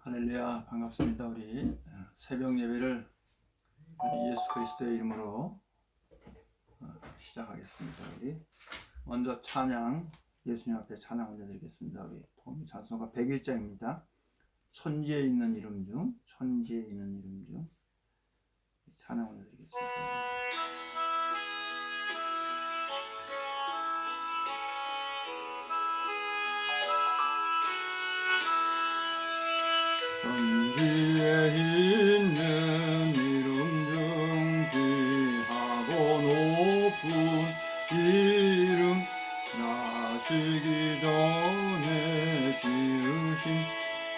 할렐루야, 반갑습니다. 우리 새벽 예배를 우리 예수 그리스도의 이름으로 시작하겠습니다. 우리 먼저 찬양, 예수님 앞에 찬양 올려드리겠습니다. 우리 도미 찬송가 101장입니다. 천지에 있는 이름 중, 천지에 있는 이름 중 찬양 올려드리겠습니다. 천지에 있는 이름 중 귀하고 높은 이름, 나시기 전에 지으신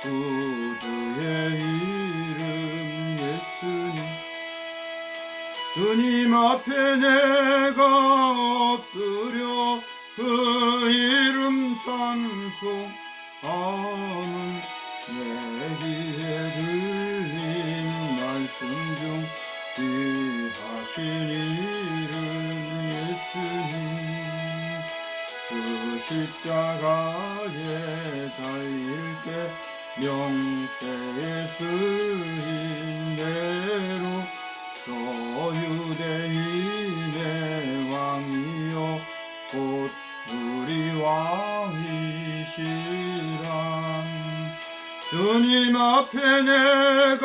구주의 이름 예수님. 주님 앞에 내가 엎드려 그 이름 찬송하는 내 귀에 들린 말씀 중 귀하신 이름 예수님. 그 십자가에 달릴 때 명패에 쓰인 대로 저 유대인의 왕이요 곧 우리 왕이시라. 주님 앞에 내가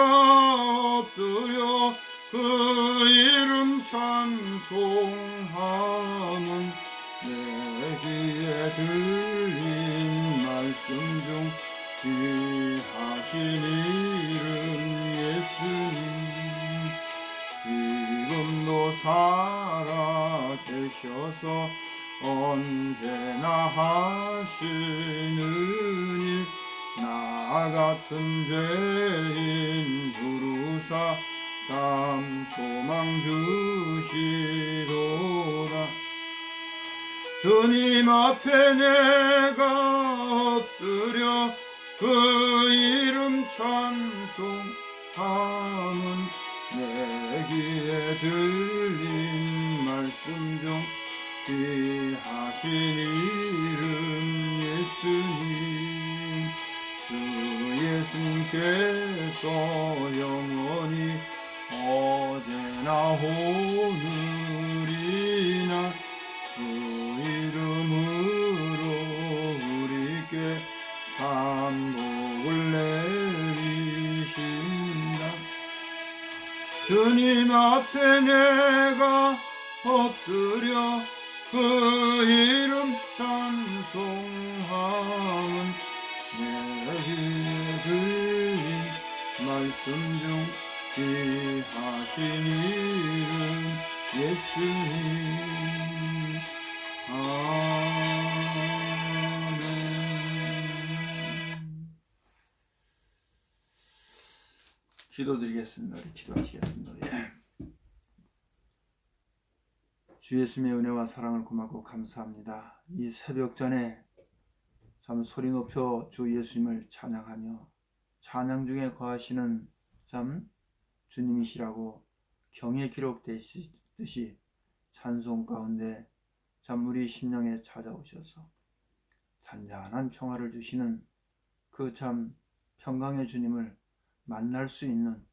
엎드려 그 이름 찬송하는 내 귀에 들린 말씀 중 귀하신 이름 예수님. 지금도 살아 계셔서 언제나 하시는 일, 나 같은 죄인 부르사 참 소망 주시도다. 주님 앞에 내가 엎드려 그 이름 찬송하는 내 귀에 들린 말씀 중 귀하신 이름 예수님. 주 예수님께서 영원히 어제나 오늘이나 그 이름으로 우리께 참 복을 내리신다. 주님 앞에 내가 엎드려 그 이름 찬송하는 내 귀에 들린 말씀 중 귀하신 이름 예수님. 아멘. 기도드리겠습니다. 우리 기도하시겠습니다. 주 예수님의 은혜와 사랑을 고맙고 감사합니다. 이 새벽 전에 참 소리 높여 주 예수님을 찬양하며 찬양 중에 거하시는 참 주님이시라고 경에 기록되어 있듯이 찬송 가운데 참 우리 심령에 찾아오셔서 잔잔한 평화를 주시는 그 참 평강의 주님을 만날 수 있는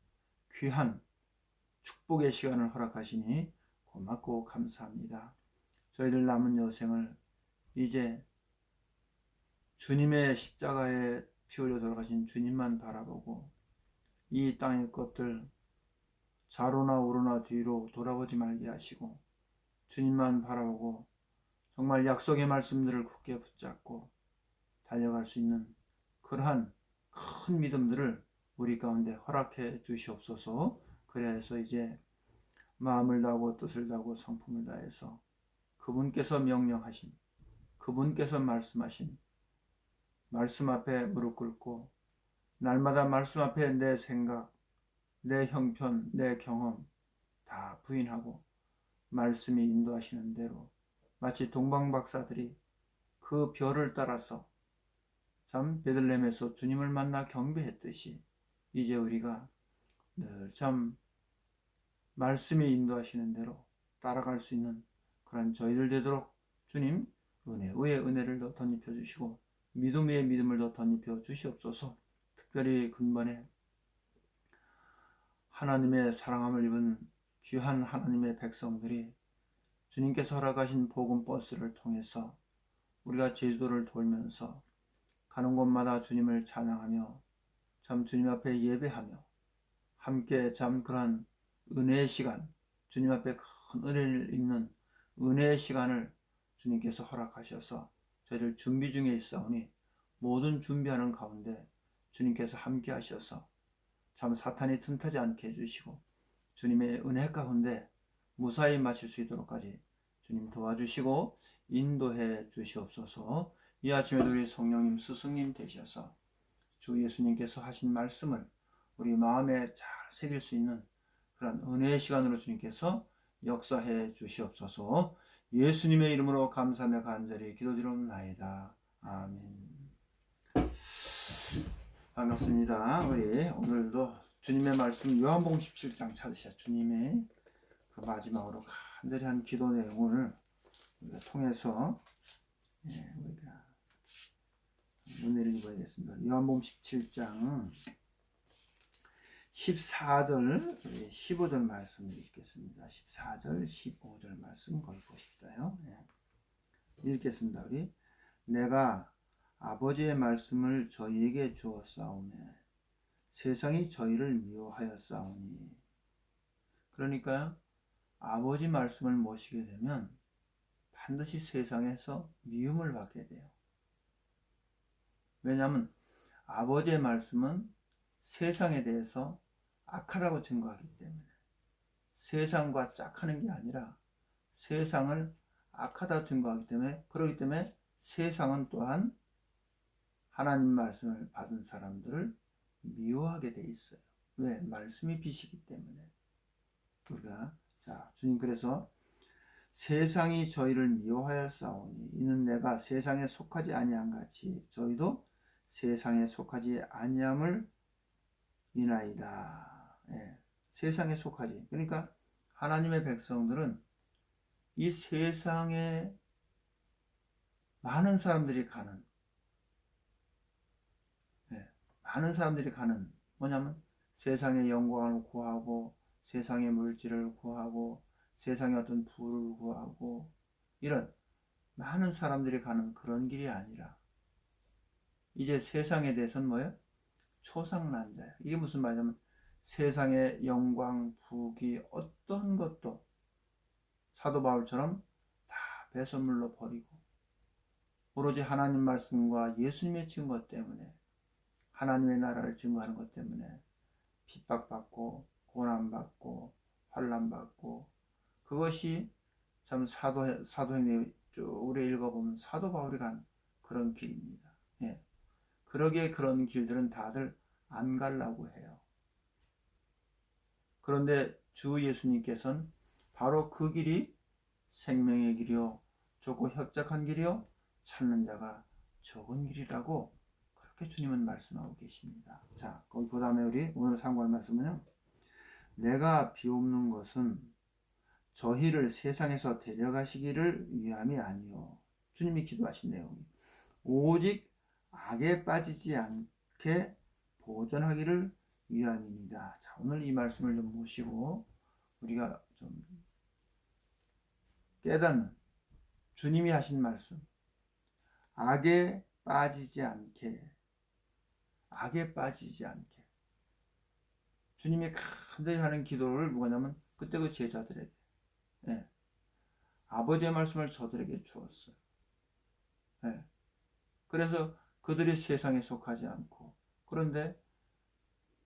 귀한 축복의 시간을 허락하시니 고맙고 감사합니다. 저희들 남은 여생을 이제 주님의 십자가에 피 흘려 돌아가신 주님만 바라보고 이 땅의 것들 좌로나 우로나 뒤로 돌아보지 말게 하시고 주님만 바라보고 정말 약속의 말씀들을 굳게 붙잡고 달려갈 수 있는 그러한 큰 믿음들을 우리 가운데 허락해 주시옵소서. 그래서 이제 마음을 다하고 뜻을 다하고 성품을 다해서 그분께서 명령하신, 그분께서 말씀하신 말씀 앞에 무릎 꿇고 날마다 말씀 앞에 내 생각, 내 형편, 내 경험 다 부인하고 말씀이 인도하시는 대로 마치 동방박사들이 그 별을 따라서 참 베들레헴에서 주님을 만나 경배했듯이 이제 우리가 늘 참 말씀이 인도하시는 대로 따라갈 수 있는 그런 저희들 되도록 주님 은혜 위에 은혜를 더 덧입혀 주시고 믿음 위에 믿음을 더 덧입혀 주시옵소서. 특별히 근본에 하나님의 사랑함을 입은 귀한 하나님의 백성들이 주님께서 허락하신 복음 버스를 통해서 우리가 제주도를 돌면서 가는 곳마다 주님을 찬양하며 참 주님 앞에 예배하며 함께 참 그러한 은혜의 시간, 주님 앞에 큰 은혜를 입는 은혜의 시간을 주님께서 허락하셔서 저희를 준비 중에 있사오니 모든 준비하는 가운데 주님께서 함께 하셔서 참 사탄이 틈타지 않게 해주시고 주님의 은혜 가운데 무사히 마칠 수 있도록까지 주님 도와주시고 인도해 주시옵소서. 이 아침에도 우리 성령님 스승님 되셔서 주 예수님께서 하신 말씀을 우리 마음에 잘 새길 수 있는 그런 은혜의 시간으로 주님께서 역사해 주시옵소서. 예수님의 이름으로 감사하며 간절히 기도드리옵나이다. 아멘. 반갑습니다. 우리 오늘도 주님의 말씀 요한복음 17장 찾으셔. 주님의 그 마지막으로 간절히 한 기도 내용을 우리가 통해서 우리가 은혜를 입어야겠습니다. 요한복음 17장 14절, 15절 말씀을 읽겠습니다. 14절, 15절 말씀 거기 보십시다요. 읽겠습니다. 우리 내가 아버지의 말씀을 저희에게 주었사오매 세상이 저희를 미워하였사오니. 그러니까 아버지 말씀을 모시게 되면 반드시 세상에서 미움을 받게 돼요. 왜냐하면 아버지의 말씀은 세상에 대해서 악하다고 증거하기 때문에, 세상과 짝하는 게 아니라 세상을 악하다고 증거하기 때문에, 그렇기 때문에 세상은 또한 하나님 말씀을 받은 사람들을 미워하게 돼 있어요. 왜? 말씀이 빛이기 때문에. 우리가 주님 그래서 세상이 저희를 미워하였사오니 이는 내가 세상에 속하지 아니한 같이 저희도 세상에 속하지 아니함을 이나이다. 세상에 속하지. 그러니까 하나님의 백성들은 이 세상에 많은 사람들이 가는 뭐냐면 세상의 영광을 구하고 세상의 물질을 구하고 세상의 어떤 부를 구하고 이런 많은 사람들이 가는 그런 길이 아니라 이제 세상에 대해서는 뭐예요? 초상난자야. 이게 무슨 말이냐면 세상의 영광, 부귀 어떤 것도 사도 바울처럼 다 배설물로 버리고 오로지 하나님 말씀과 예수님의 증거 때문에, 하나님의 나라를 증거하는 것 때문에 핍박받고 고난받고 환난받고, 그것이 참 사도행전 쭉 우리 읽어보면 사도 바울이 간 그런 길입니다. 그러기에 그런 길들은 다들 안 가려고 해요. 그런데 주 예수님께서는 바로 그 길이 생명의 길이요 좁고 협착한 길이요 찾는 자가 적은 길이라고 그렇게 주님은 말씀하고 계십니다. 자, 거기 그 다음에 우리 오늘 상고할 말씀은요, 내가 비옵는 것은 저희를 세상에서 데려가시기를 위함이 아니요. 주님이 기도하신 내용이 오직 악에 빠지지 않게 보존하기를 위함입니다. 자, 오늘 이 말씀을 좀 보시고 우리가 좀 깨닫는 주님이 하신 말씀, 악에 빠지지 않게 주님이 간절히 하는 기도를 뭐냐면 그때 그 제자들에게 아버지의 말씀을 저들에게 주었어요. 그래서 그들이 세상에 속하지 않고, 그런데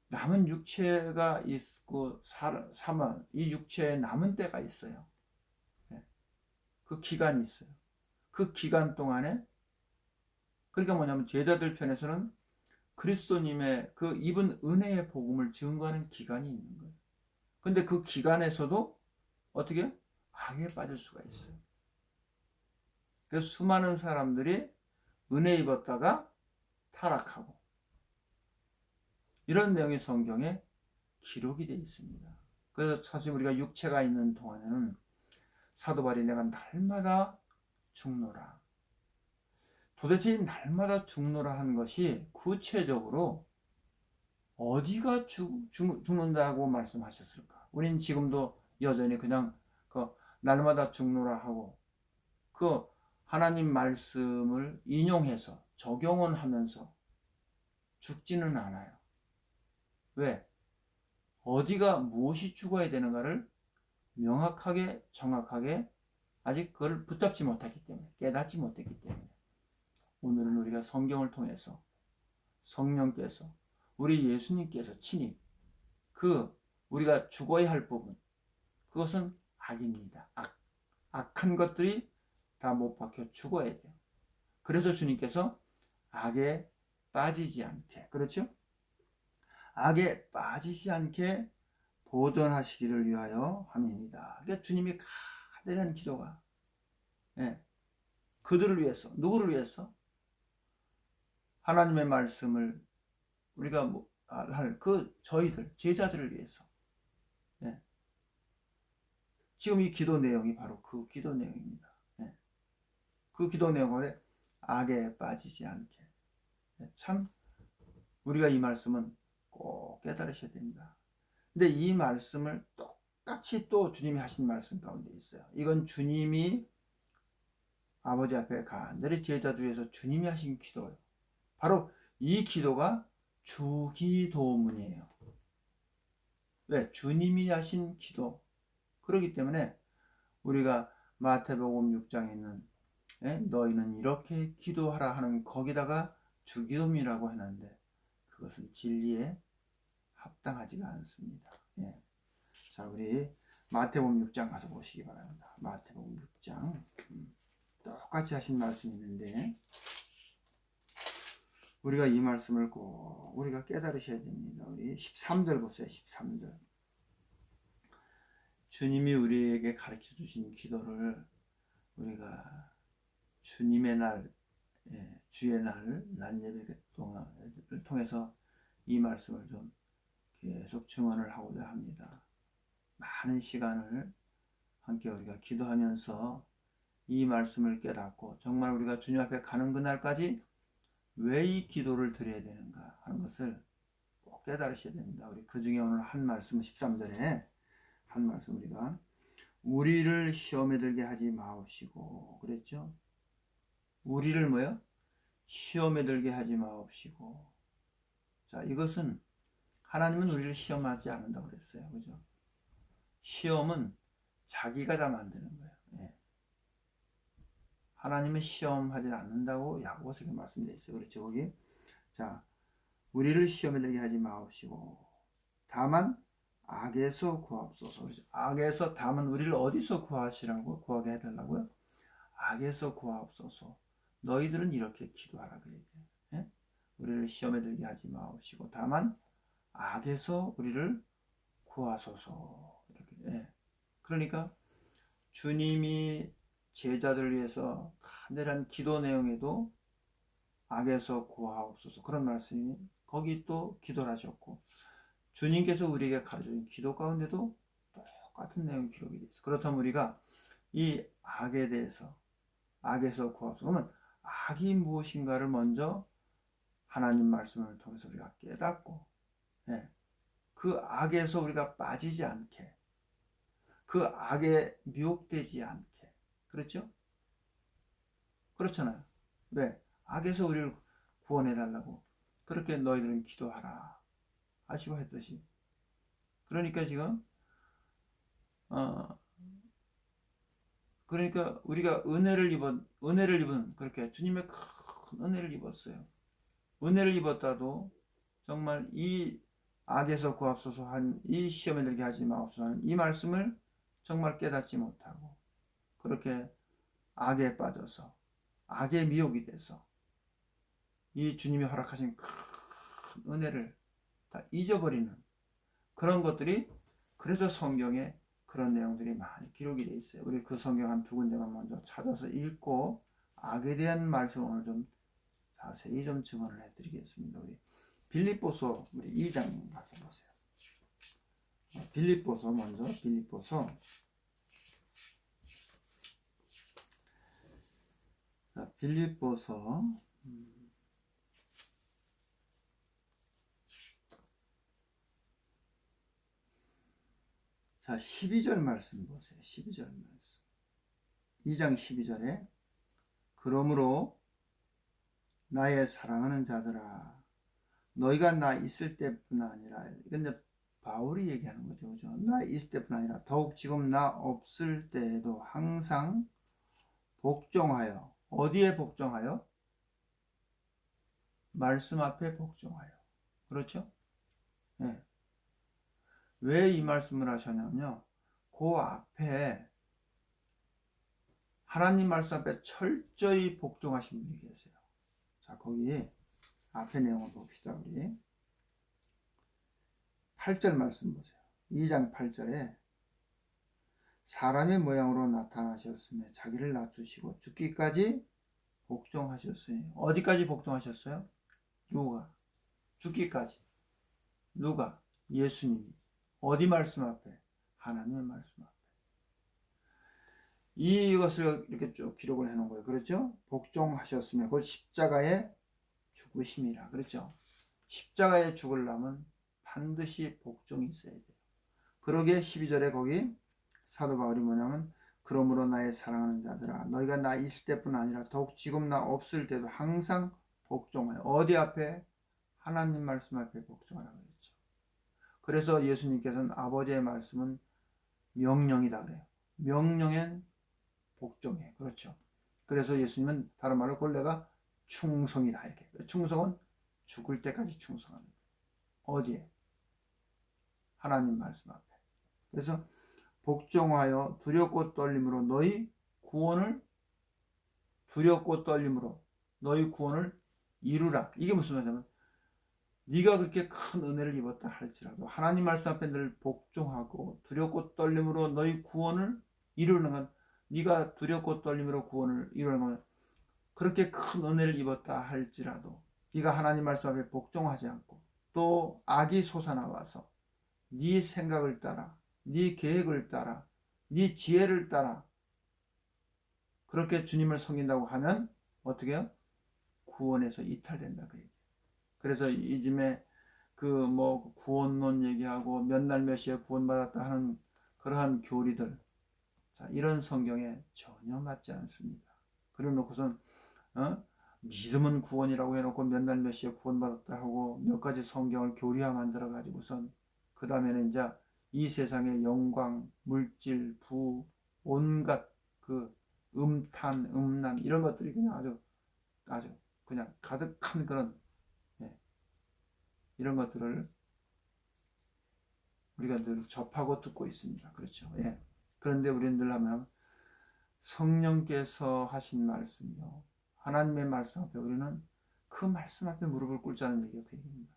남은 육체가 있고 사망, 이 육체에 남은 때가 있어요. 그 기간이 있어요. 그 기간 동안에, 그러니까 뭐냐면 제자들 편에서는 그리스도님의 그 입은 은혜의 복음을 증거하는 기간이 있는 거예요. 근데 그 기간에서도 어떻게 악에 빠질 수가 있어요. 그래서 수많은 사람들이 은혜 입었다가 타락하고, 이런 내용이 성경에 기록이 되어 있습니다. 그래서 사실 우리가 육체가 있는 동안에는 사도 바울이 내가 날마다 죽노라. 도대체 날마다 죽노라 한 것이 구체적으로 어디가 죽는다고 말씀하셨을까? 우린 지금도 여전히 그냥 그 날마다 죽노라 하고 그 하나님 말씀을 인용해서 적용은 하면서 죽지는 않아요. 왜? 어디가 무엇이 죽어야 되는가를 명확하게 정확하게 아직 그걸 붙잡지 못했기 때문에, 깨닫지 못했기 때문에 오늘은 우리가 성경을 통해서 성령께서 우리 예수님께서 친히 그 우리가 죽어야 할 부분, 그것은 악입니다. 악한 것들이 다 못 박혀 죽어야 돼요. 그래서 주님께서 악에 빠지지 않게, 그렇죠? 악에 빠지지 않게 보존하시기를 위하여 함입니다. 그러니까 주님이 간절한 기도가, 예, 그들을 위해서, 누구를 위해서? 하나님의 말씀을 우리가 할 그 저희들 제자들을 위해서. 예. 지금 이 기도 내용이 바로 그 기도 내용입니다. 예. 그 기도 내용에 악에 빠지지 않게. 예. 참 우리가 이 말씀은 꼭 깨달으셔야 됩니다. 근데 이 말씀을 똑같이 또 주님이 하신 말씀 가운데 있어요. 이건 주님이 아버지 앞에 간절히 제자들 위해서 주님이 하신 기도예요. 바로 이 기도가 주기도문이에요. 왜? 주님이 하신 기도. 그렇기 때문에 우리가 마태복음 6장에 있는 너희는 이렇게 기도하라 하는 거기다가 주기도문이라고 해놨는데 그것은 진리에 합당하지가 않습니다. 예. 자, 우리 마태복음 6장 가서 보시기 바랍니다. 마태복음 6장 똑같이 하신 말씀이 있는데 우리가 이 말씀을 꼭 우리가 깨달으셔야 됩니다. 우리 13절 보세요. 13절. 주님이 우리에게 가르쳐 주신 기도를 우리가 주님의 날, 주의 날, 낮예배 동안을 통해서 이 말씀을 좀 계속 증언을 하고자 합니다. 많은 시간을 함께 우리가 기도하면서 이 말씀을 깨닫고 정말 우리가 주님 앞에 가는 그날까지 왜 이 기도를 드려야 되는가 하는 것을 꼭 깨달으셔야 됩니다. 우리 그 중에 오늘 한 말씀 13절에 한 말씀 우리가 우리를 시험에 들게 하지 마옵시고 그랬죠? 우리를 뭐요? 시험에 들게 하지 마옵시고. 자, 이것은 하나님은 우리를 시험하지 않는다고 그랬어요. 그죠? 시험은 자기가 다 만드는 거예요. 예. 하나님은 시험하지 않는다고 야고보서에 말씀되어 있어요. 그렇죠? 거기. 자, 우리를 시험에 들게 하지 마옵시고 다만 악에서 구하옵소서. 그렇죠? 악에서 다만 우리를 어디서 구하게 해달라고요? 악에서 구하옵소서. 너희들은 이렇게 기도하라 그래요. 예? 우리를 시험에 들게 하지 마옵시고 다만 악에서 우리를 구하소서. 이렇게. 예. 그러니까 주님이 제자들을 위해서 간절한 기도 내용에도 악에서 구하옵소서 그런 말씀이 거기 또 기도를 하셨고 주님께서 우리에게 가르쳐준 기도 가운데도 똑같은 내용이 기록이 되어 있어요. 그렇다면 우리가 이 악에 대해서 악에서 구하옵소서 그러면 악이 무엇인가를 먼저 하나님 말씀을 통해서 우리가 깨닫고 그 악에서 우리가 빠지지 않게 그 악에 미혹되지 않게 그렇죠? 그렇잖아요. 왜? 악에서 우리를 구원해 달라고 그렇게 너희들은 기도하라 하시고 했듯이 그러니까 지금 그러니까 우리가 은혜를 입은 그렇게 주님의 큰 은혜를 입었어요. 은혜를 입었다도 정말 이 악에서 구하옵소서 한 이 시험에 들게 하지 마옵소서 하는 이 말씀을 정말 깨닫지 못하고 그렇게 악에 빠져서 악의 미혹이 돼서 이 주님이 허락하신 큰 은혜를 다 잊어버리는 그런 것들이 그래서 성경에 그런 내용들이 많이 기록이 되어 있어요. 우리 그 성경 한 두 군데만 먼저 찾아서 읽고 악에 대한 말씀 오늘 좀 자세히 좀 증언을 해드리겠습니다. 우리 빌립보서 우리 2장 가서 보세요. 빌립보서 먼저 빌립보서 빌립보서 자, 12절 말씀 보세요. 12절 말씀. 2장 12절에 그러므로 나의 사랑하는 자들아 너희가 나 있을 때뿐 아니라, 이건 이제 바울이 얘기하는 거죠. 그죠? 나 있을 때뿐 아니라 더욱 지금 나 없을 때에도 항상 복종하여, 어디에 복종하여? 말씀 앞에 복종하여. 그렇죠? 네. 왜 이 말씀을 하셨냐면요. 그 앞에 하나님 말씀 앞에 철저히 복종하신 분이 계세요. 자, 거기 앞에 내용을 봅시다. 우리 8절 말씀 보세요. 2장 8절에 사람의 모양으로 나타나셨으며 자기를 낮추시고 죽기까지 복종하셨으니, 어디까지 복종하셨어요? 누가? 죽기까지. 누가? 예수님이. 어디 말씀 앞에? 하나님의 말씀 앞에. 이것을 이렇게 쭉 기록을 해놓은 거예요. 그렇죠? 복종하셨으며 곧 십자가에 죽으심이라. 그렇죠? 십자가에 죽으려면 반드시 복종이 있어야 돼요. 그러기에 12절에 거기 사도 바울이 뭐냐면 그러므로 나의 사랑하는 자들아 너희가 나 있을 때뿐 아니라 더욱 지금 나 없을 때도 항상 복종하여. 어디 앞에? 하나님 말씀 앞에 복종하라고 그랬죠. 그래서 예수님께서는 아버지의 말씀은 명령이다 그래요. 명령엔 복종해. 그렇죠. 그래서 예수님은 다른 말로 그걸 내가 충성이다 이렇게. 충성은 죽을 때까지 충성하는 거예요. 어디에? 하나님 말씀 앞에. 그래서 복종하여 두렵고 떨림으로 너희 구원을, 두렵고 떨림으로 너희 구원을 이루라. 이게 무슨 말이냐면 네가 그렇게 큰 은혜를 입었다 할지라도 하나님 말씀 앞에 늘 복종하고 두렵고 떨림으로 너희 구원을 이루는 건, 네가 두렵고 떨림으로 구원을 이루는 건 그렇게 큰 은혜를 입었다 할지라도 네가 하나님 말씀 앞에 복종하지 않고 또 악이 솟아나와서 네 생각을 따라, 네 계획을 따라, 네 지혜를 따라 그렇게 주님을 섬긴다고 하면 어떻게 해요? 구원에서 이탈된다 그 얘기. 그래서 이즘에 그 뭐 구원론 얘기하고 몇 날 몇 시에 구원받았다 하는 그러한 교리들, 자, 이런 성경에 전혀 맞지 않습니다. 그래 놓고선 믿음은 구원이라고 해놓고 몇 날 몇 시에 구원받았다 하고 몇 가지 성경을 교리화 만들어 가지고선 그 다음에는 이제 이 세상의 영광, 물질, 부, 온갖 그 음탄, 음란 이런 것들이 그냥 아주 그냥 가득한 그런, 예, 이런 것들을 우리가 늘 접하고 듣고 있습니다. 그렇죠? 예. 그런데 우리는 늘 하면 성령께서 하신 말씀이요, 하나님의 말씀 앞에 우리는 그 말씀 앞에 무릎을 꿇자는 얘기가 그 얘기입니다.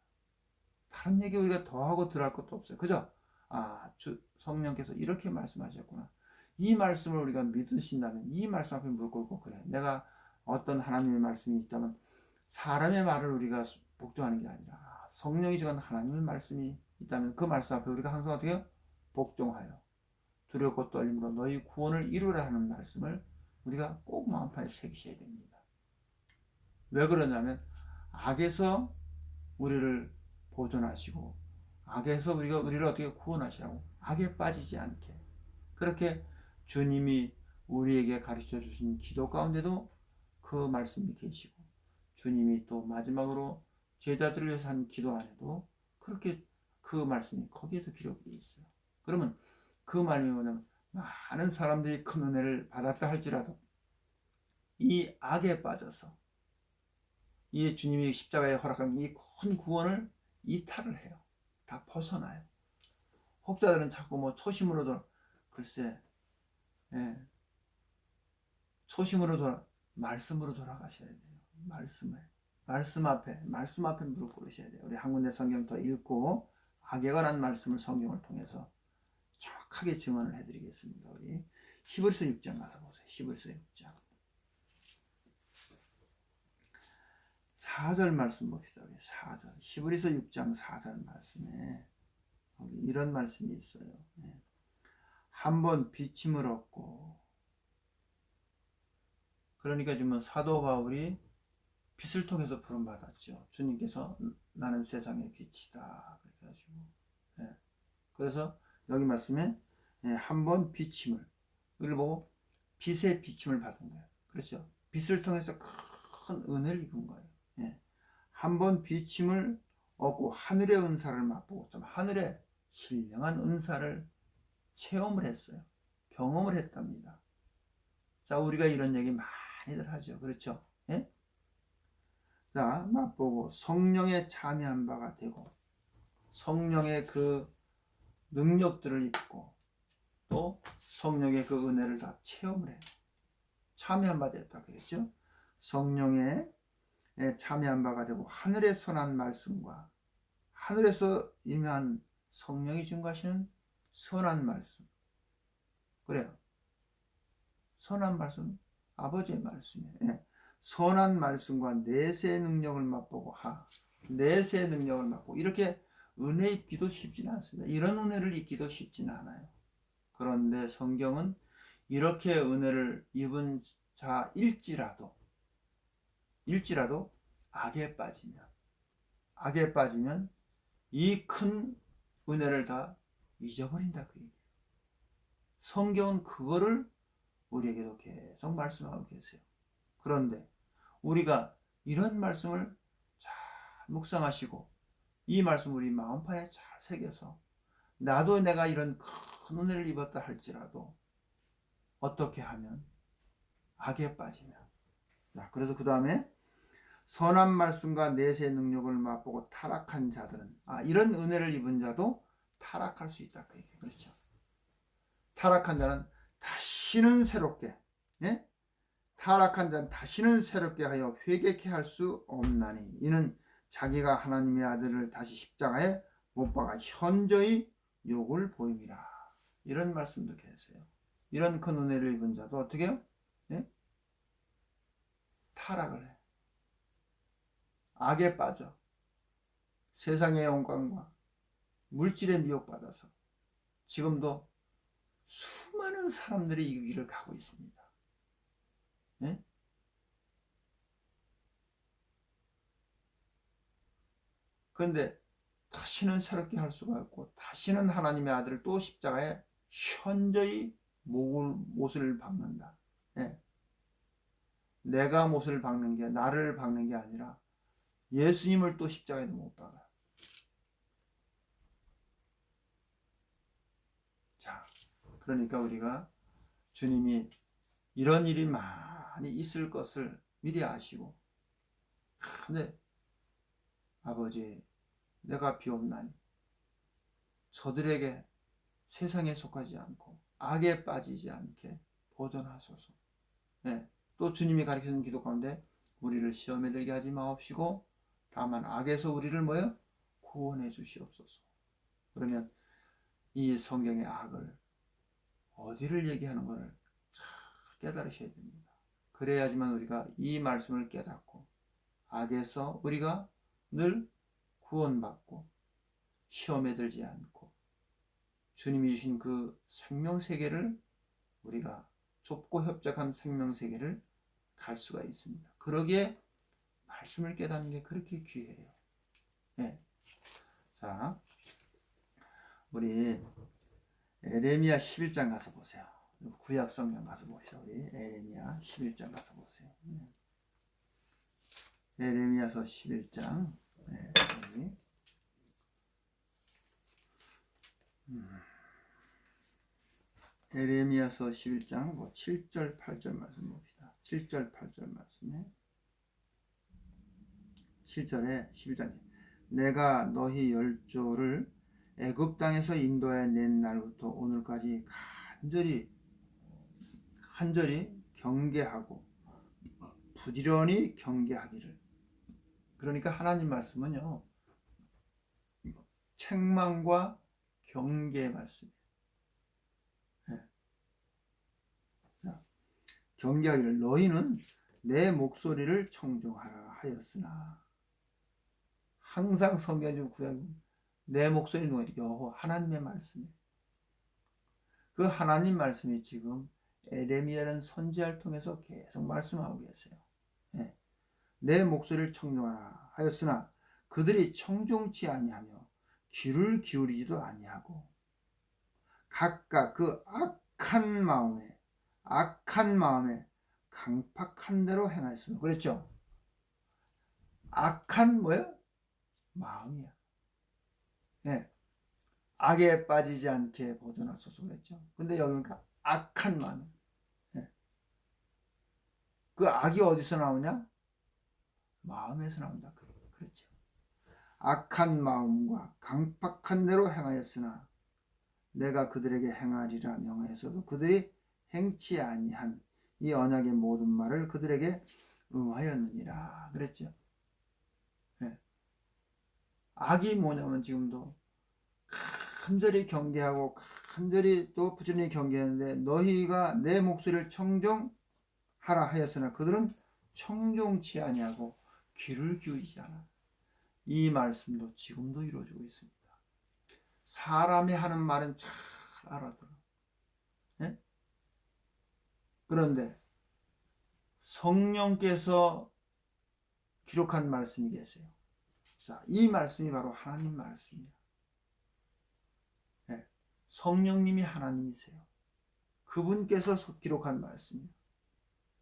다른 얘기 우리가 더하고 덜할 것도 없어요. 그죠? 아, 성령께서 이렇게 말씀하셨구나. 이 말씀을 우리가 믿으신다면 이 말씀 앞에 무릎 꿇고, 그래, 내가 어떤 하나님의 말씀이 있다면 사람의 말을 우리가 복종하는 게 아니라 성령이 정한 하나님의 말씀이 있다면 그 말씀 앞에 우리가 항상 어떻게 해요? 복종하여 두렵고 떨림으로 너희 구원을 이루라 하는 말씀을 우리가 꼭 마음판에 새기셔야 됩니다. 왜 그러냐면 악에서 우리를 보존하시고 악에서 우리를 어떻게 구원하시라고, 악에 빠지지 않게 그렇게 주님이 우리에게 가르쳐 주신 기도 가운데도 그 말씀이 계시고, 주님이 또 마지막으로 제자들을 위해서 한 기도 안에도 그렇게 그 말씀이 거기에도 기록되어 있어요. 그러면 그 말이 뭐냐면 많은 사람들이 큰 은혜를 받았다 할지라도 이 악에 빠져서 이 주님이 십자가에 허락한 이 큰 구원을 이탈을 해요. 다 벗어나요. 혹자들은 자꾸 뭐 초심으로 글쎄, 예, 초심으로 말씀으로 돌아가셔야 돼요. 말씀 앞에 무릎 꿇으셔야 돼요. 우리 한 군데 성경 더 읽고 악에 관한 말씀을 성경을 통해서 정확하게 증언을 해드리겠습니다. 우리 히브리서 6장 가서 보세요. 히브리서 6장 4절 말씀 봅시다. 우리 4절 히브리서 6장 4절 말씀에 이런 말씀이 있어요. 한번 비침을 얻고, 그러니까 지금 사도 바울이 빛을 통해서 부름받았죠. 주님께서 나는 세상의 빛이다 그렇게 하시고, 그래서 여기 말씀에 한 번 비침을, 이걸 보고 빛의 비침을 받은 거예요. 그렇죠? 빛을 통해서 큰 은혜를 입은 거예요. 예. 한 번 비침을 얻고 하늘의 은사를 맛보고 좀 하늘의 신령한 은사를 체험을 했어요. 경험을 했답니다. 자, 우리가 이런 얘기 많이들 하죠. 그렇죠? 예? 자, 맛보고 성령에 참여한 바가 되고 성령의 그 능력들을 입고 또 성령의 그 은혜를 다 체험을 해요. 참여한 바 되었다 그랬죠? 성령에 참여한 바가 되고 하늘의 선한 말씀과 하늘에서 임한 성령이 증거하시는 선한 말씀. 그래요. 선한 말씀, 아버지의 말씀이에요. 예. 선한 말씀과 내세의 능력을 맛보고 내세의 능력을 맛보고 이렇게 은혜 입기도 쉽지는 않습니다. 이런 은혜를 입기도 쉽지는 않아요. 그런데 성경은 이렇게 은혜를 입은 자일지라도 악에 빠지면 이 큰 은혜를 다 잊어버린다 그 얘기예요. 성경은 그거를 우리에게도 계속 말씀하고 계세요. 그런데 우리가 이런 말씀을 잘 묵상하시고 이 말씀 우리 마음판에 잘 새겨서 나도 내가 이런 큰 은혜를 입었다 할지라도 어떻게 하면 악에 빠지면, 그래서 그 다음에 선한 말씀과 내세 능력을 맛보고 타락한 자들은 이런 은혜를 입은 자도 타락할 수 있다 그 얘기예요. 그렇죠? 타락한 자는 다시는 새롭게 타락한 자는 다시는 새롭게 하여 회개케 할 수 없나니 이는 자기가 하나님의 아들을 다시 십자가에 못 박아 현저히 욕을 보임이라. 이런 말씀도 계세요. 이런 큰 은혜를 입은 자도 어떻게 해요? 타락을 해. 악에 빠져 세상의 영광과 물질에 미혹받아서 지금도 수많은 사람들이 이 길을 가고 있습니다. 그런데 다시는 새롭게 할 수가 없고 다시는 하나님의 아들을 또 십자가에 현저히 못을 박는다. 내가 못을 박는 게 나를 박는 게 아니라 예수님을 또 십자가에 못 박아. 자, 그러니까 우리가 주님이 이런 일이 많이 있을 것을 미리 아시고, 근데 아버지 내가 비옵나니 저들에게 세상에 속하지 않고 악에 빠지지 않게 보존하소서. 또 주님이 가르치는 기도 가운데 우리를 시험에 들게 하지 마옵시고 다만 악에서 우리를 구원해 주시옵소서. 그러면 이 성경의 악을 어디를 얘기하는 것을 잘 깨달으셔야 됩니다. 그래야지만 우리가 이 말씀을 깨닫고 악에서 우리가 늘 구원받고 시험에 들지 않고 주님이 주신 그 생명세계를 우리가 좁고 협착한 생명세계를 갈 수가 있습니다. 그러기에 말씀을 깨닫는 게 그렇게 귀해요. 자, 우리 에레미야 11장 가서 보세요. 구약 성경 가서 봅시다. 우리 에레미야 11장 가서 보세요. 에레미야서 11장. 여기. 에레미야서 11장 7절 8절 말씀 봅시다. 7절 8절 말씀에 7절에 11장 내가 너희 열조를 애굽 땅에서 인도해 낸 날부터 오늘까지 간절히 경계하고 부지런히 경계하기를. 그러니까 하나님 말씀은요 책망과 경계의 말씀이에요. 경계하기를 너희는 내 목소리를 청종하라 하였으나. 항상 성경 구약은 내 목소리 여호와 하나님의 말씀이에요. 그 하나님 말씀이 지금 에레미야라는 선지자를 통해서 계속 말씀하고 계세요. 내 목소리를 청종하라 하였으나 그들이 청종치 아니하며 귀를 기울이지도 아니하고 각각 그 악한 마음에 강팍한 대로 행하였으며. 그랬죠? 악한 뭐예요? 마음이야. 예. 악에 빠지지 않게 보존하소서 그랬죠. 근데 여기 보니까 악한 마음. 예. 그 악이 어디서 나오냐? 마음에서 나온다. 그렇죠. 악한 마음과 강팍한 대로 행하였으나 내가 그들에게 행하리라 명하였어도 그들이 행치 아니한 이 언약의 모든 말을 그들에게 응하였느니라 그랬죠. 네. 악이 뭐냐면 지금도 간절히 경계하고 간절히 또 부지런히 경계하는데 너희가 내 목소리를 청종하라 하였으나 그들은 청종치 아니하고 귀를 기울이지 않아. 이 말씀도 지금도 이루어지고 있습니다. 사람이 하는 말은 잘 알아들어. 네? 그런데 성령께서 기록한 말씀이 계세요. 자, 이 말씀이 바로 하나님 말씀이에요. 네. 성령님이 하나님이세요. 그분께서 기록한 말씀이에요.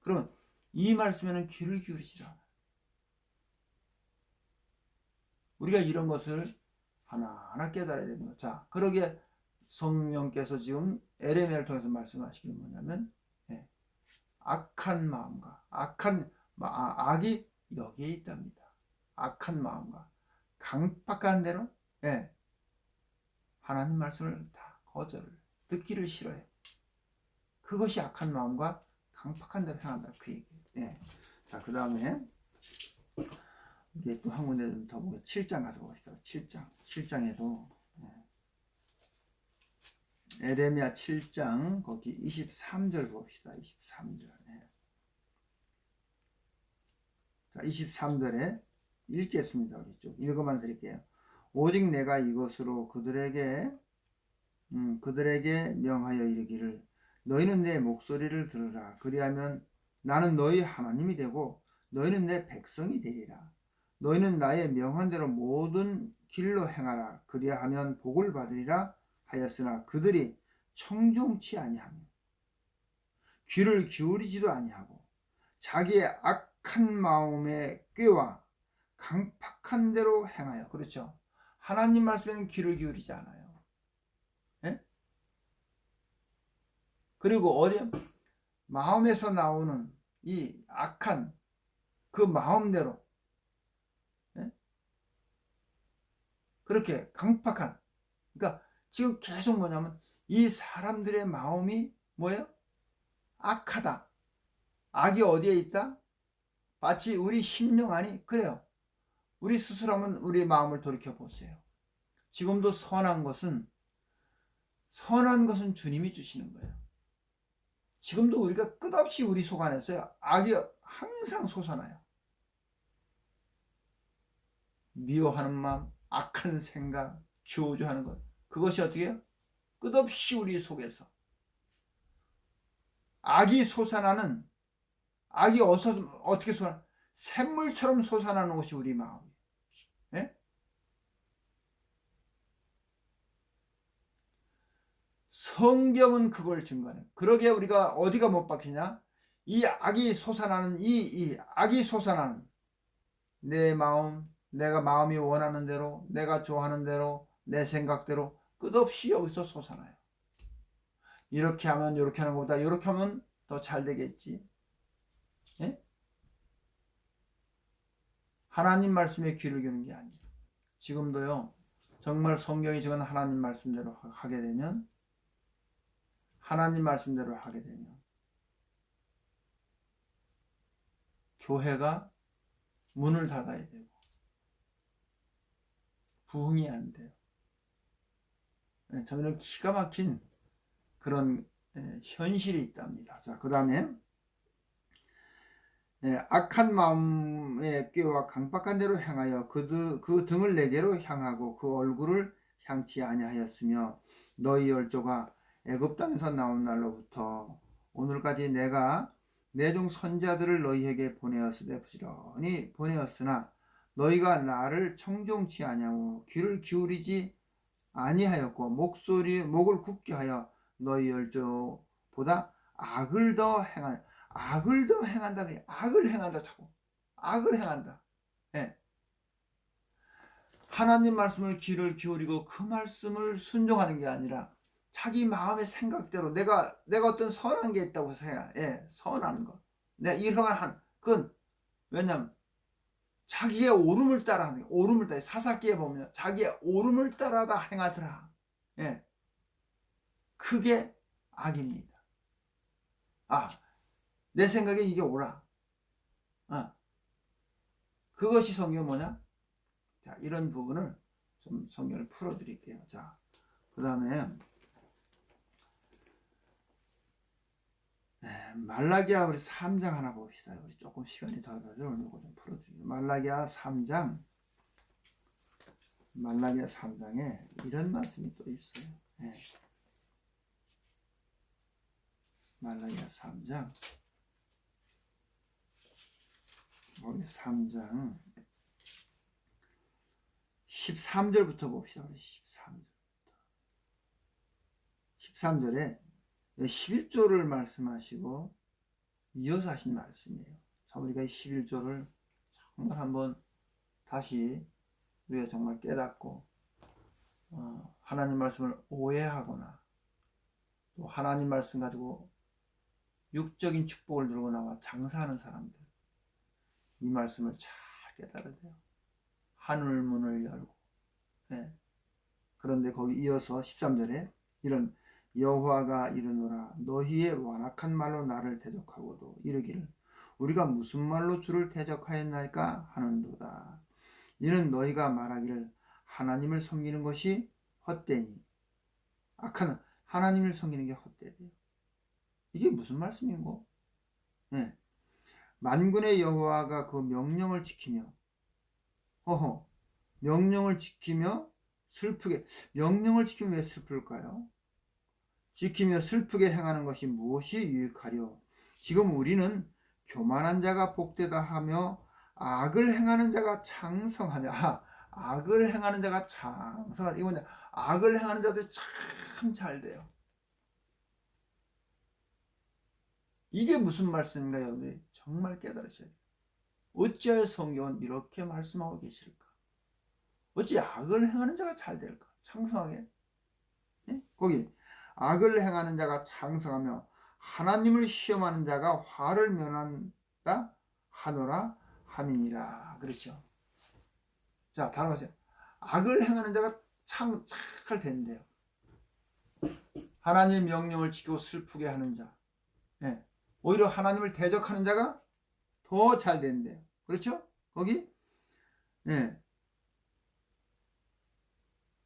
그러면 이 말씀에는 귀를 기울이지 않아요. 우리가 이런 것을 하나하나 깨달아야 됩니다. 자, 그러기에 성령께서 지금 에레미야를 통해서 말씀하시기는 뭐냐면 악한 마음과 악이 여기에 있답니다. 악한 마음과 강팍한 대로 하나님 말씀을 다 거절을 듣기를 싫어해. 그것이 악한 마음과 강팍한 대로 행한다. 그 얘기예요. 자, 그 다음에 이게 또 한 군데 좀 더 보고 7장 가서 봅시다. 7장에도 에레미야 7장 거기 23절 봅시다. 23절. 자, 23절에 읽겠습니다. 우리 쭉 읽어만 드릴게요. 오직 내가 이것으로 그들에게 명하여 이르기를 너희는 내 목소리를 들으라. 그리하면 나는 너희 하나님이 되고 너희는 내 백성이 되리라. 너희는 나의 명한 대로 모든 길로 행하라. 그리하면 복을 받으리라 하였으나 그들이 청종치 아니하며 귀를 기울이지도 아니하고 자기의 악한 마음에 꾀와 강팍한 대로 행하여. 그렇죠. 하나님 말씀에는 귀를 기울이지 않아요. 그리고 어디 마음에서 나오는 이 악한 그 마음대로 그렇게 강팍한, 그러니까 지금 계속 뭐냐면 이 사람들의 마음이 뭐예요? 악하다. 악이 어디에 있다? 마치 우리 심령 안이 그래요. 우리 스스로 한번 우리 마음을 돌이켜 보세요. 지금도 선한 것은 주님이 주시는 거예요. 지금도 우리가 끝없이 우리 속 안에서 악이 항상 솟아나요. 미워하는 마음, 악한 생각, 저주하는 것, 그것이 어떻게 해요? 끝없이 우리 속에서 악이 솟아나는, 악이 어떻게 솟아나? 샘물처럼 솟아나는 것이 우리 마음이에요. 예? 성경은 그걸 증거해요. 그러게 우리가 어디가 못 박히냐? 이 악이 솟아나는 이 악이 솟아나는 내 마음, 내가 마음이 원하는 대로, 내가 좋아하는 대로, 내 생각대로 끝없이 여기서 솟아나요. 이렇게 하면 이렇게 하는 것보다 이렇게 하면 더 잘 되겠지. 예? 하나님 말씀에 귀를 기울이는 게 아니에요. 지금도요, 정말 성경이 적은 하나님 말씀대로 하게 되면, 교회가 문을 닫아야 되고 부흥이 안 돼요. 저는 기가 막힌 그런 현실이 있답니다. 자, 그 다음에 악한 마음의 꾀와 강박한 대로 행하여 그 등을 내게로 향하고 그 얼굴을 향치 아니하였으며 너희 열조가 애굽 땅에서 나온 날로부터 오늘까지 내가 내 종 선자들을 너희에게 보내었으나 너희가 나를 청종치 아니하고 귀를 기울이지 아니하였고 목을 굳게 하여 너희 열조보다 악을 더 행한다. 악을 행한다. 자꾸 악을 행한다. 예. 하나님 말씀을 귀를 기울이고 그 말씀을 순종하는 게 아니라 자기 마음의 생각대로 내가 어떤 선한 게 있다고 해야, 예, 선한 거. 내가 이러한 그건 왜냐면 자기의 오름을 따라 하는 게, 오름을 따라, 사사기에 보면 자기의 오름을 따라다 행하더라. 예. 그게 악입니다. 내 생각에 이게 옳아. 그것이 성경 뭐냐? 자, 이런 부분을 좀 성경을 풀어 드릴게요. 자, 그 다음에 말라기야 우리 3장 하나 봅시다. 우리 조금 시간이 더 가서 오늘 좀 풀어 드릴게요. 말라기야 3장에 이런 말씀이 또 있어요. 네. 말라기야 3장 우리 3장 13절부터 봅시다. 우리 13절에 11조를 말씀하시고 이어서 하신 말씀이에요. 자, 우리가 11조를 정말 한번 다시 우리가 정말 깨닫고 하나님 말씀을 오해하거나 또 하나님 말씀 가지고 육적인 축복을 들고 나와 장사하는 사람들, 이 말씀을 잘 깨달아야 돼요. 하늘 문을 열고. 네. 그런데 거기 이어서 13절에 이런 여호와가 이르노라 너희의 완악한 말로 나를 대적하고도 이르기를 우리가 무슨 말로 주를 대적하였나이까 하는도다. 이는 너희가 말하기를 하나님을 섬기는 것이 헛되니 악한 하나님을 섬기는 게 헛되대요. 이게 무슨 말씀인고? 네. 만군의 여호와가 그 명령을 지키며 명령을 지키며 명령을 지키면 왜 슬플까요? 지키며 슬프게 행하는 것이 무엇이 유익하려? 지금 우리는 교만한 자가 복되다 하며 악을 행하는 자가 창성하며 악을 행하는 자가 창성하다. 이거 뭐냐? 악을 행하는 자들이 참 잘 돼요. 이게 무슨 말씀인가 여러분이 정말 깨달으셔야 돼요. 어찌하여 성경은 이렇게 말씀하고 계실까? 어찌 악을 행하는 자가 잘 될까? 창성하게. 예? 거기 악을 행하는 자가 창성하며 하나님을 시험하는 자가 화를 면한다 하노라 함이니라. 그렇죠. 자, 다른 말씀. 악을 행하는 자가 잘 된대요. 하나님의 명령을 지키고 슬프게 하는 자. 예. 오히려 하나님을 대적하는 자가 더 잘 된대요. 그렇죠? 거기 예.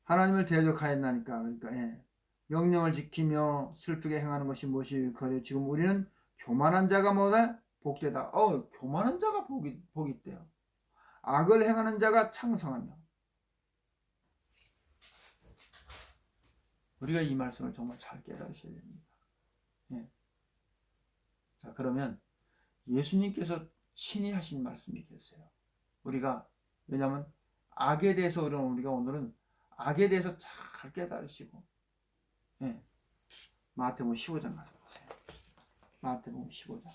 하나님을 대적하였나니까. 그러니까 예. 명령을 지키며 슬프게 행하는 것이 무엇이 그래? 지금 우리는 교만한 자가 뭐다? 복되다. 교만한 자가 복이 있대요. 악을 행하는 자가 창성하며. 우리가 이 말씀을 정말 잘 깨달으셔야 됩니다. 예. 자, 그러면 예수님께서 친히 하신 말씀이 계세요. 우리가 왜냐하면 악에 대해서 우리가 오늘은 악에 대해서 잘 깨달으시고, 예. 마태복음 15장 가서 보세요. 마태복음 15장.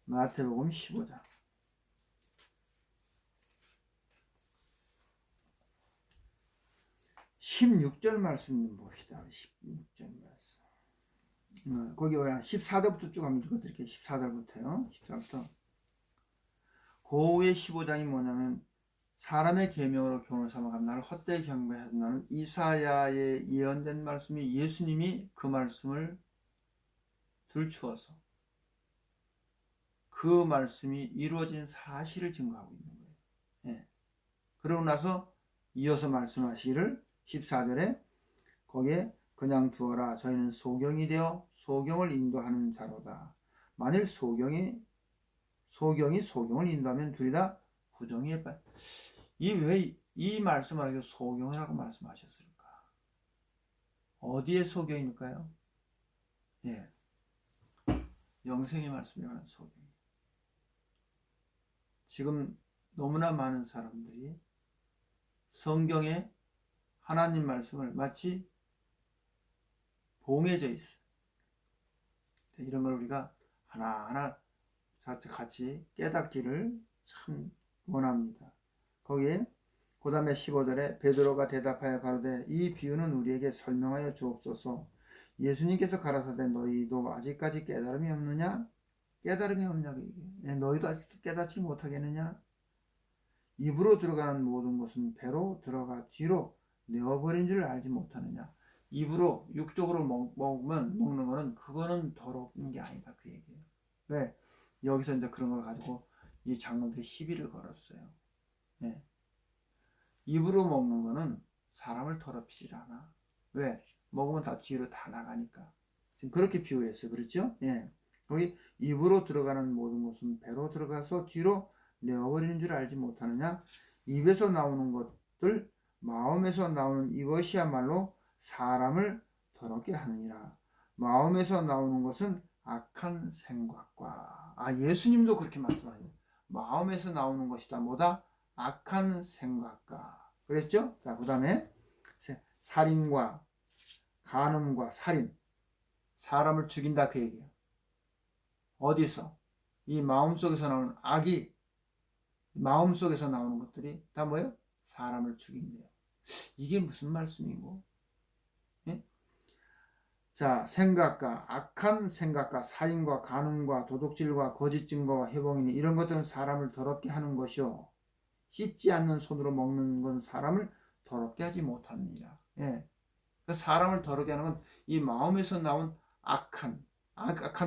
마태복음 15장. 16절 말씀 좀 봅시다. 16절 말씀. 거기 14절부터 쭉 한번 읽어드릴게요. 14절부터요. 14절부터. 고우의 15장이 뭐냐면 사람의 계명으로 교훈을 삼아가면 나를 헛되이 경배하던 나는 이사야의 예언된 말씀이 예수님이 그 말씀을 들추어서 그 말씀이 이루어진 사실을 증거하고 있는 거예요. 예. 그러고 나서 이어서 말씀하시기를 14절에 거기에 그냥 두어라 저희는 소경이 되어 소경을 인도하는 자로다. 만일 소경이 소경을 인도하면 둘이 다 부정에 빠져. 왜 이 말씀을 하기로 소경이라고 말씀하셨을까? 어디에 소경일까요? 예, 영생의 말씀에 관한 소경. 지금 너무나 많은 사람들이 성경에 하나님 말씀을 마치 봉해져 있어. 이런 걸 우리가 하나하나 같이 깨닫기를 참 원합니다. 거기에 그 다음에 15절에 베드로가 대답하여 가로되 이 비유는 우리에게 설명하여 주옵소서. 예수님께서 가라사대 너희도 아직까지 깨달음이 없느냐? 깨달음이 없냐고 얘기해. 너희도 아직도 깨닫지 못하겠느냐? 입으로 들어가는 모든 것은 배로 들어가 뒤로 내어버린 줄 알지 못하느냐? 입으로 육적으로 먹는 거는 그거는 더러운 게 아니다 그 얘기예요. 왜? 여기서 이제 그런 걸 가지고 이 장로들이 시비를 걸었어요. 네. 입으로 먹는 거는 사람을 더럽히질 않아. 왜? 먹으면 다 뒤로 다 나가니까. 지금 그렇게 비유했어요. 그렇죠? 예. 거기 입으로 들어가는 모든 것은 배로 들어가서 뒤로 내어버리는 줄 알지 못하느냐? 입에서 나오는 것들, 마음에서 나오는 이것이야말로 사람을 더럽게 하느니라. 마음에서 나오는 것은 악한 생각과 예수님도 그렇게 말씀하세요. 마음에서 나오는 것이다. 뭐다? 악한 생각과. 그랬죠? 자, 그 다음에 살인과 간음과 살인. 사람을 죽인다 그 얘기예요. 어디서? 이 마음속에서 나오는 악이 마음속에서 나오는 것들이 다 뭐예요? 사람을 죽인대요. 이게 무슨 말씀이고? 예? 자, 생각과 악한 생각과 살인과 간음과 도둑질과 거짓 증거와 회봉이니 이런 것들은 사람을 더럽게 하는 것이요. 씻지 않는 손으로 먹는 건 사람을 더럽게 하지 못합니다. 예. 사람을 더럽게 하는 건 이 마음에서 나온 악한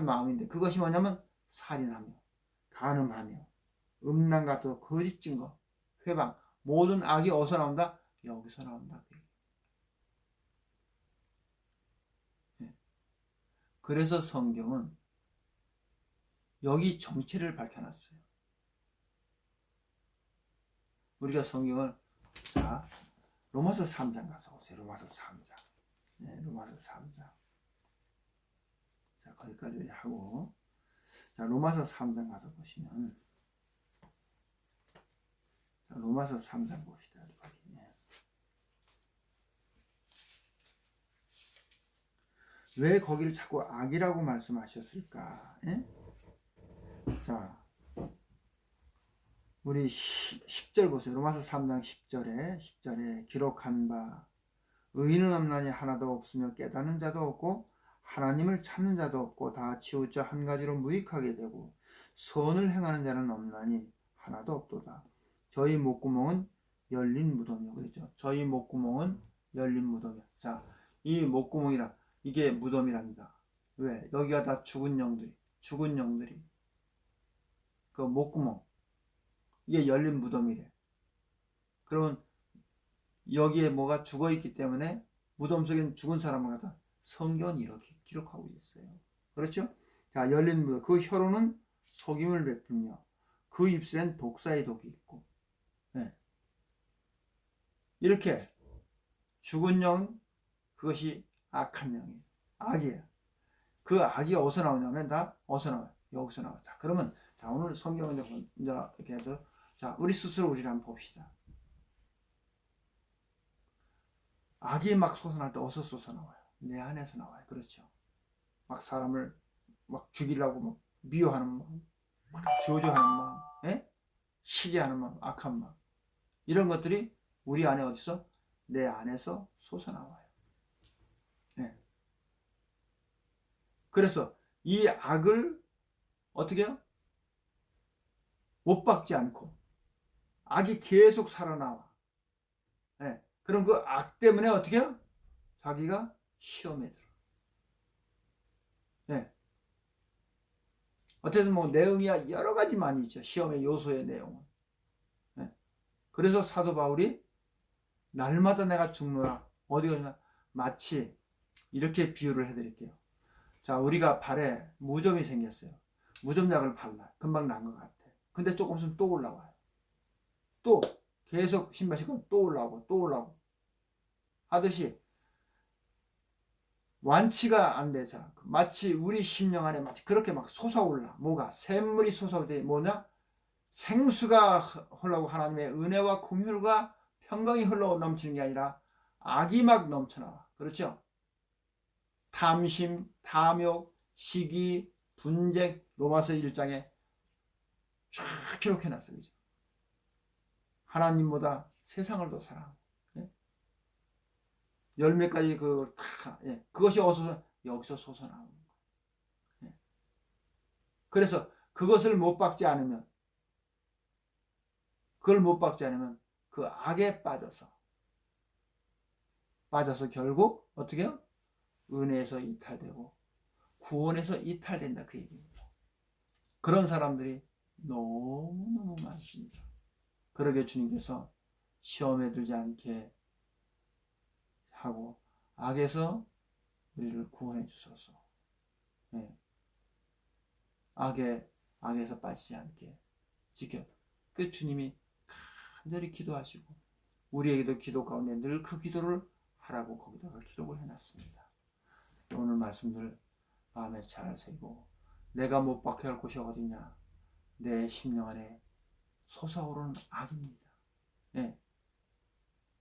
마음인데 그것이 뭐냐면 살인하며 간음하며 음란과 또 거짓 증거, 회방 모든 악이 어디서 나온다? 여기서 나온다. 예. 그래서 성경은 여기 정체를 밝혀놨어요. 우리가 성경을 자 로마서 3장 가서 오세요. 로마서 3장. 네, 로마서 3장. 자, 거기까지 하고 자, 로마서 3장 가서 보시면 자, 로마서 3장 봅시다. 왜 거기를 자꾸 악이라고 말씀하셨을까? 예? 자, 우리 10절 보세요. 로마서 3장 10절에 기록한 바 의인은 없나니 하나도 없으며 깨닫는 자도 없고 하나님을 찾는 자도 없고 다 치우쳐 한 가지로 무익하게 되고 선을 행하는 자는 없나니 하나도 없도다. 저희 목구멍은 열린 무덤이요. 그렇죠? 저희 목구멍은 열린 무덤이요. 자, 이 목구멍이라 이게 무덤이랍니다. 왜? 여기가 다 죽은 영들이 그 목구멍 이게 열린 무덤이래. 그러면 여기에 뭐가 죽어있기 때문에 무덤 속에는 죽은 사람을 갖다 성경은 이렇게 기록하고 있어요. 그렇죠? 자, 열린 무덤. 그 혀로는 속임을 베풀며 그 입술엔 독사의 독이 있고 네. 이렇게 죽은 영 그것이 악한 영이에요. 악이에요. 그 악이 어디서 나오냐면 다 어디서 나와요? 여기서 나와요. 자, 그러면 자, 오늘 성경을 이제 이렇게 해서 자, 우리 스스로 우리를 한번 봅시다. 악이 막 솟아날 때 어디서 솟아나와요? 내 안에서 나와요. 그렇죠? 막 사람을 막 죽이려고 막 미워하는 마음, 막 저주하는 마음, 예? 시기하는 마음, 악한 마음 이런 것들이 우리 안에 어디서? 내 안에서 솟아나와요. 예. 그래서 이 악을 어떻게 해요? 못 박지 않고 악이 계속 살아나와. 예. 그럼 그 악 때문에 어떻게 해요? 자기가 시험에 들어. 예. 어쨌든 뭐 내용이 여러 가지 많이 있죠. 시험의 요소의 내용은. 예. 그래서 사도 바울이 날마다 내가 죽노라. 어디 가냐? 마치 이렇게 비유를 해드릴게요. 자, 우리가 발에 무좀이 생겼어요. 무좀약을 발라. 금방 난 것 같아. 근데 조금 있으면 또 올라와요. 또 계속 신발 신고 또 올라오고 하듯이 완치가 안 돼서 마치 우리 심령 안에 마치 그렇게 막 솟아올라. 뭐가? 샘물이 솟아오되 뭐냐? 생수가 흘러고 하나님의 은혜와 긍휼과 평강이 흘러 넘치는 게 아니라 악이 막 넘쳐나와. 그렇죠? 탐심, 탐욕, 시기, 분쟁, 로마서 1장에 쫙 기록해놨어요. 그죠? 하나님보다 세상을 더 사랑하고, 예? 열매까지 그걸 다, 예. 그것이 어디서, 여기서 솟아나오는 거예요. 예. 그래서 그것을 못 받지 않으면, 그걸 못 받지 않으면 그 악에 빠져서 결국 어떻게 해요? 은혜에서 이탈되고 구원에서 이탈된다, 그 얘기입니다. 그런 사람들이 너무너무 많습니다. 그러게 주님께서 시험에 들지 않게 하고 악에서 우리를 구원해 주소서. 네. 악에서 빠지지 않게 지켜. 그 주님이 간절히 기도하시고 우리에게도 기도 가운데 늘 그 기도를 하라고 거기다가 기록을 해놨습니다. 오늘 말씀들 마음에 잘 새기고 내가 못 박혀 할 곳이 어디냐? 내 심령 안에 솟아오르는 악입니다. 네.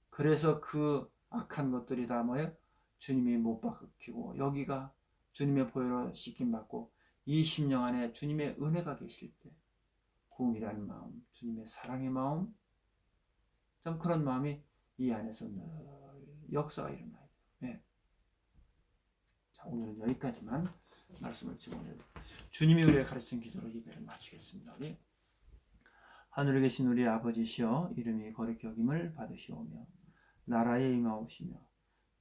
그래서 그 악한 것들이 다 뭐예요? 주님이 못 박히고 여기가 주님의 보혈로 씻김받고 이 심령 안에 주님의 은혜가 계실 때 공의라는 마음, 주님의 사랑의 마음, 좀 그런 마음이 이 안에서 늘 역사가 일어나요. 네. 자, 오늘은 여기까지만 말씀을 집어넣어요. 주님이 우리에게 가르친 기도로 예배를 마치겠습니다. 우리 하늘에 계신 우리 아버지시여, 이름이 거룩히 여김을 받으시오며 나라에 임하옵시며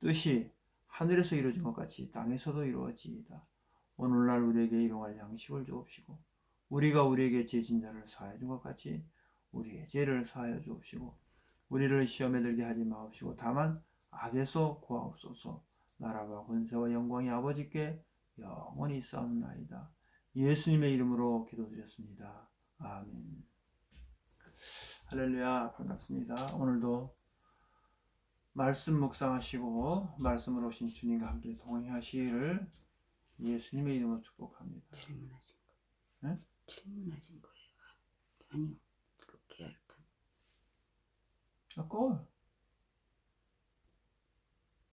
뜻이 하늘에서 이루어진 것 같이 땅에서도 이루어지이다. 오늘날 우리에게 일용할 양식을 주옵시고 우리가 우리에게 죄진 자를 사하여 준 것 같이 우리의 죄를 사하여 주옵시고 우리를 시험에 들게 하지 마옵시고 다만 악에서 구하옵소서. 나라와 권세와 영광이 아버지께 영원히 있사옵나이다. 예수님의 이름으로 기도드렸습니다. 아멘. 할렐루야. 반갑습니다. 오늘도 말씀 묵상하시고 말씀으로 오신 주님과 함께 동행하시기를 예수님의 이름으로 축복합니다. 질문하신 거. 네? 질문하신 거예요. 아니요. 그 계약한. 꺼.